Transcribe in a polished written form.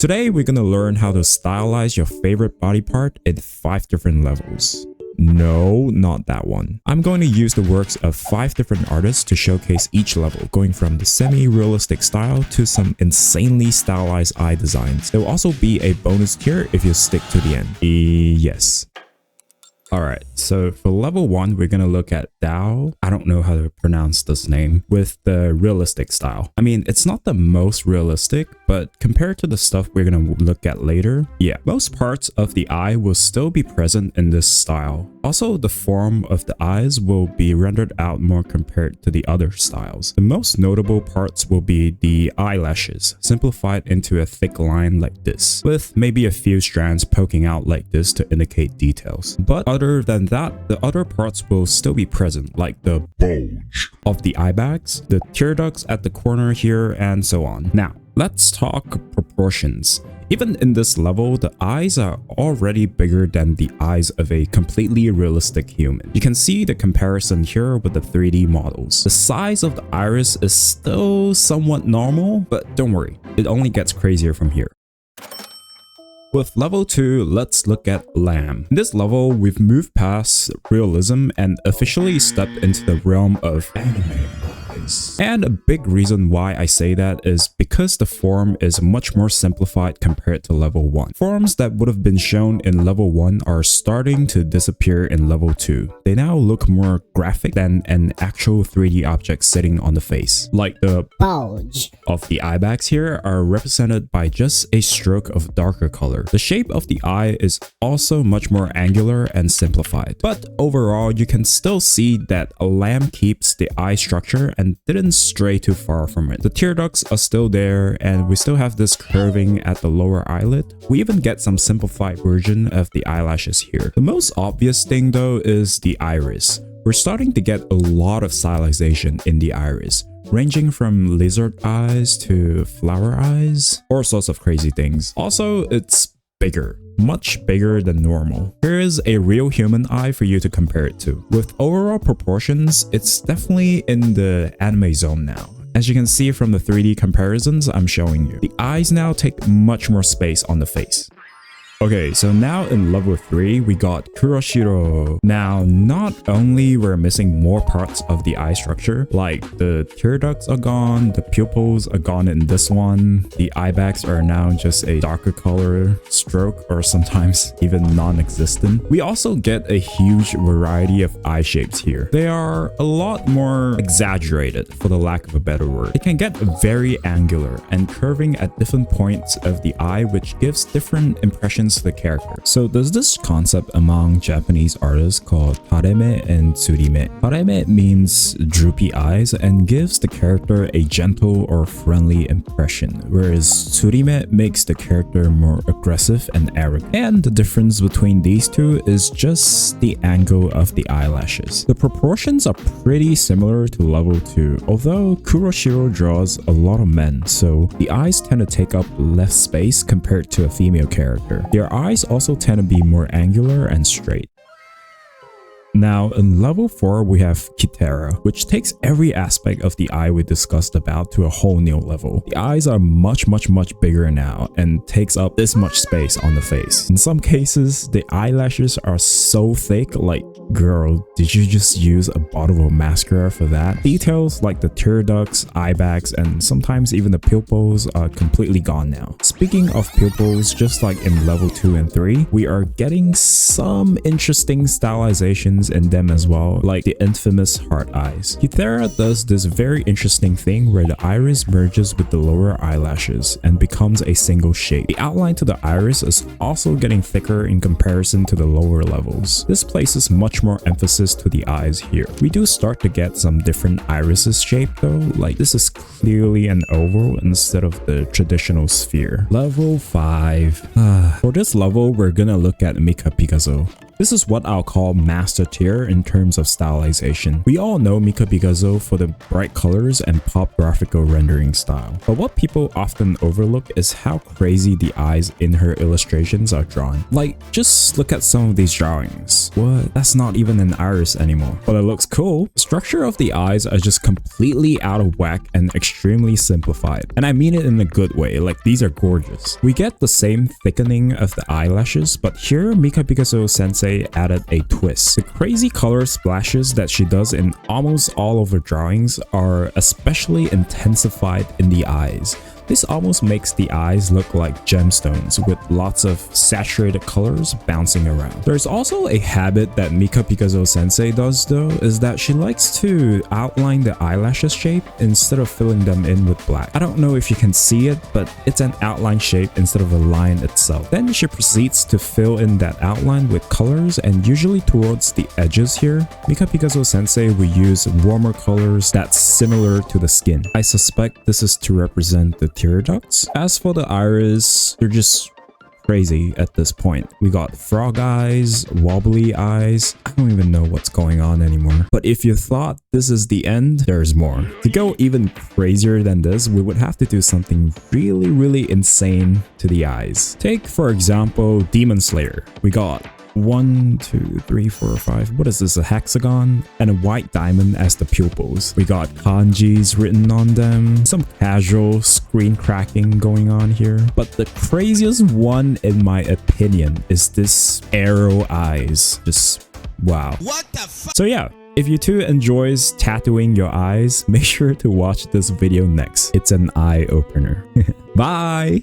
Today, we're gonna learn how to stylize your favorite body part in 5 different levels. No, not that one. I'm going to use the works of 5 different artists to showcase each level, going from the semi-realistic style to some insanely stylized eye designs. There will also be a bonus tier if you stick to the end. Yes. Alright, so for level 1, we're gonna look at Dao, I don't know how to pronounce this name, with the realistic style. I mean, it's not the most realistic, but compared to the stuff we're gonna look at later, yeah, most parts of the eye will still be present in this style. Also, the form of the eyes will be rendered out more compared to the other styles. The most notable parts will be the eyelashes, simplified into a thick line like this, with maybe a few strands poking out like this to indicate details. But other than that, the other parts will still be present, like the bulge of the eye bags, the tear ducts at the corner here, and so on. Now, let's talk proportions. Even in this level, the eyes are already bigger than the eyes of a completely realistic human. You can see the comparison here with the 3D models. The size of the iris is still somewhat normal, but don't worry, it only gets crazier from here. With level 2, let's look at Lamb. In this level, we've moved past realism and officially stepped into the realm of anime eyes. And a big reason why I say that is because the form is much more simplified compared to level 1. Forms that would have been shown in level 1 are starting to disappear in level 2. They now look more graphic than an actual 3D object sitting on the face. Like the bulge of the eye bags here are represented by just a stroke of darker color. The shape of the eye is also much more angular and simplified. But overall, you can still see that Lamb keeps the eye structure and didn't stray too far from it. The tear ducts are still there, and we still have this curving at the lower eyelid. We even get some simplified version of the eyelashes here. The most obvious thing though is the iris. We're starting to get a lot of stylization in the iris, ranging from lizard eyes to flower eyes, all sorts of crazy things. Also, it's bigger, much bigger than normal. Here is a real human eye for you to compare it to. With overall proportions, it's definitely in the anime zone now. As you can see from the 3D comparisons I'm showing you, the eyes now take much more space on the face. Okay, so now in level 3, we got Kuroshiro. Now, not only we're missing more parts of the eye structure, like the tear ducts are gone, the pupils are gone in this one, the eye bags are now just a darker color stroke or sometimes even non-existent. We also get a huge variety of eye shapes here. They are a lot more exaggerated, for the lack of a better word. It can get very angular and curving at different points of the eye, which gives different impressions to the character. So there's this concept among Japanese artists called hareme and tsurime. Hareme means droopy eyes and gives the character a gentle or friendly impression, whereas tsurime makes the character more aggressive and arrogant. And the difference between these two is just the angle of the eyelashes. The proportions are pretty similar to level 2, although Kuroshiro draws a lot of men, so the eyes tend to take up less space compared to a female character. Their eyes also tend to be more angular and straight. Now, in level 4, we have Kitara, which takes every aspect of the eye we discussed about to a whole new level. The eyes are much bigger now and takes up this much space on the face. In some cases, the eyelashes are so thick, like, girl, did you just use a bottle of mascara for that? Details like the tear ducts, eye bags, and sometimes even the pupils are completely gone now. Speaking of pupils, just like in level 2 and 3, we are getting some interesting stylizations in them as well, like the infamous heart eyes. Kitara does this very interesting thing where the iris merges with the lower eyelashes and becomes a single shape. The outline to the iris is also getting thicker in comparison to the lower levels. This places much more emphasis to the eyes here. We do start to get some different irises shape though, like this is clearly an oval instead of the traditional sphere. Level 5. For this level, we're gonna look at Mika Picasso. This is what I'll call master tier in terms of stylization. We all know Mika Picasso for the bright colors and pop graphical rendering style. But what people often overlook is how crazy the eyes in her illustrations are drawn. Like, just look at some of these drawings. What? That's not even an iris anymore. But it looks cool. The structure of the eyes are just completely out of whack and extremely simplified. And I mean it in a good way, like these are gorgeous. We get the same thickening of the eyelashes, but here Mika Picasso sensei added a twist. The crazy color splashes that she does in almost all of her drawings are especially intensified in the eyes. This almost makes the eyes look like gemstones with lots of saturated colors bouncing around. There's also a habit that Mika Picasso sensei does though, is that she likes to outline the eyelashes shape instead of filling them in with black. I don't know if you can see it, but it's an outline shape instead of a line itself. Then she proceeds to fill in that outline with colors, and usually towards the edges here, Mika Picasso sensei will use warmer colors that's similar to the skin. I suspect this is to represent the tear ducts. As for the iris, they're just crazy at this point. We got frog eyes, wobbly eyes. I don't even know what's going on anymore. But if you thought this is the end, there's more. To go even crazier than this, we would have to do something really insane to the eyes. Take, for example, Demon Slayer. We got 1, 2, 3, 4, 5. What is this? A hexagon and a white diamond as the pupils. We got kanjis written on them. Some casual screen cracking going on here. But the craziest one, in my opinion, is this arrow eyes. Just wow. What the fuck? So yeah. If you too enjoys tattooing your eyes, make sure to watch this video next. It's an eye opener. Bye!